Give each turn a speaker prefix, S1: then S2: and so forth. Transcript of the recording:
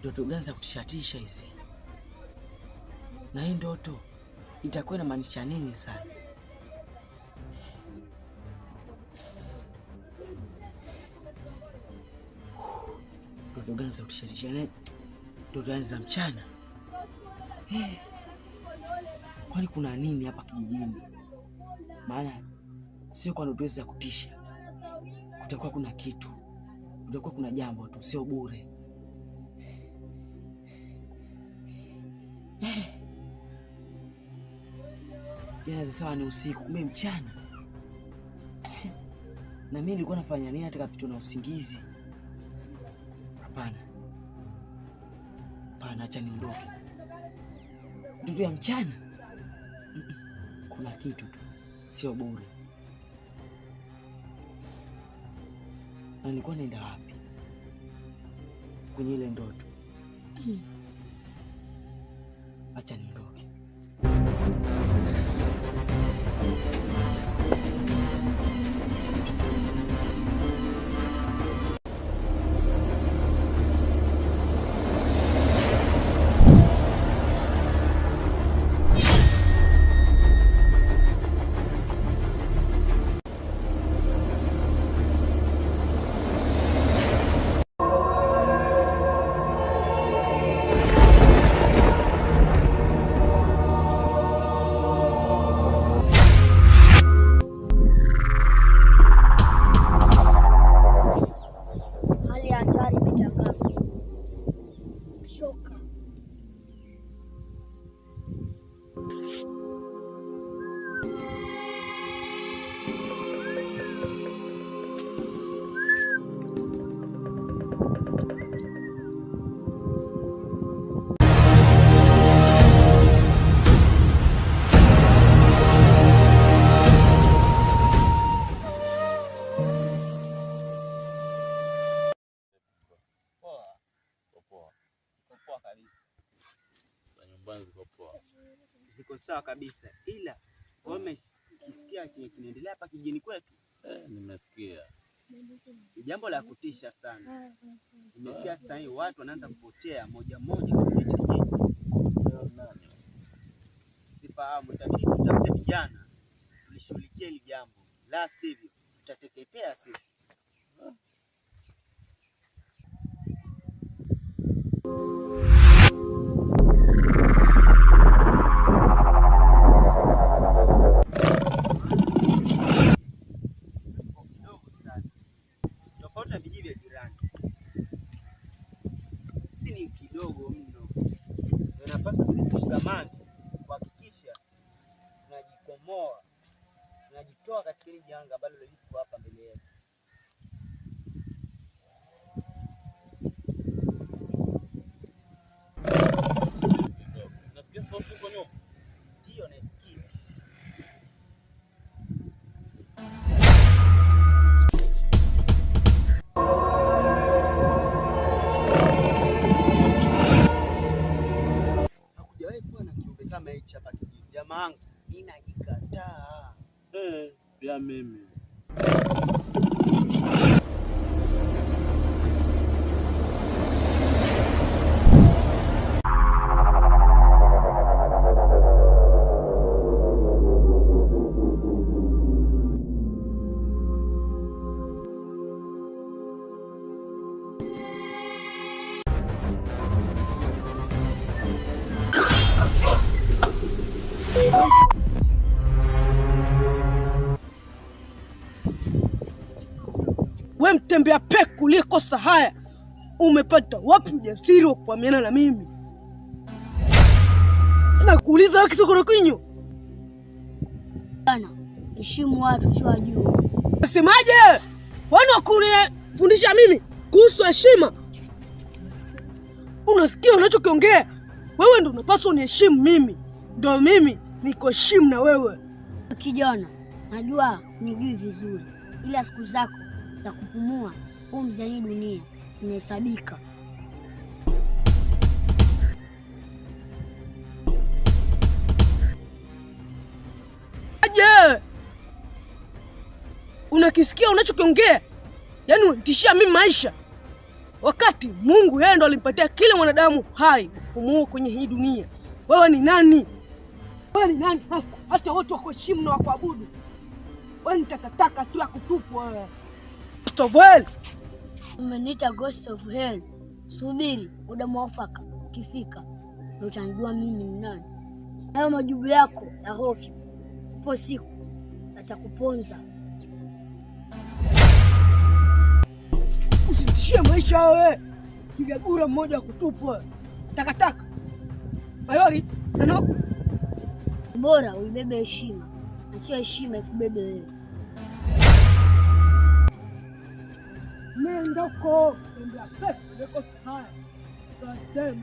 S1: Ndoto gani za kutishatisha hizi? Na hii ndoto itakuwa inamaanisha nini sana? Ndoto gani za kutishatisha? Ndoto gani za mchana? Kwani kuna nini hapa kijijini? Maana sio kwa ndoto za kutisha. Kutakuwa kuna kitu, kutakuwa kuna jambo tu, sio bure. Yanaweza sawa ni usiku, kumbe mchana. Na mimi nilikuwa nafanya nini hata kapitwa na usingizi? Hapana. Hapana, acha niondoke. Ndoto ya mchana? Kuna kitu tu, sio bure. Na nilikuwa naenda wapi kwenye ile ndoto? Acha niondoke.
S2: Ziko sawa kabisa, ila wewe umesikia chenye kinaendelea hapa kijijini kwetu?
S3: Nimesikia.
S2: Ni jambo la kutisha sana. Nimesikia sasa hivi watu wanaanza kupotea moja moja katika kijiji. Sifahamu, itabidi tutafute vijana tulishughulikie hili jambo, la sivyo tutateketea sisi. Kidogo mno. Tunapaswa sisi tushikamane kuhakikisha tunajikomoa, tunajitoa katika hili janga ambalo liko hapa mbele yetu.
S3: Nasikia sauti huko nyuma.
S2: Ndio nasikia. Jamaa wangu ninajikataa.
S3: Pia mimi.
S4: We mtembea peku ulikosa haya, umepata wapi ujasiri wa kuaminiana na mimi? Sina kuuliza wewe kisokoro kinyo.
S5: Bana, heshimu watu sio wajua.
S4: Unasemaje? Wana kunifundisha mimi kuhusu heshima? Unasikia unachokiongea? Wewe ndio unapaswa uniheshimu mimi. Ndio mimi nikuheshimu na wewe.
S5: Kijana, najua unijui vizuri, ila siku zako za kupumua pumzi ya hii dunia zinahesabika.
S4: Aje! Unakisikia unachokiongea? Yaani unitishia mimi maisha. wakati Mungu yeye ndo alimpatia kila mwanadamu hai kupumua kwenye hii dunia. Wewe ni nani? Wewe ni nani sasa? Hata watu wakuheshimu na wakuabudu. Wewe ni takataka tu ya kutupwa wewe. Tovel,
S5: Umeniita ghost of hell. Subiri, muda mwafaka ukifika ndio utanijua mimi ni nani. Hayo majibu yako ya hofu ipo siku atakuponza.
S4: usitishie maisha wewe. Kigagura mmoja wa kutupwa. Takataka. Mayori, neno
S5: Bora uibebe heshima, na sio heshima ikubebe wewe.
S4: nenda huko. Nenda pesa, niko haya. Kaseme.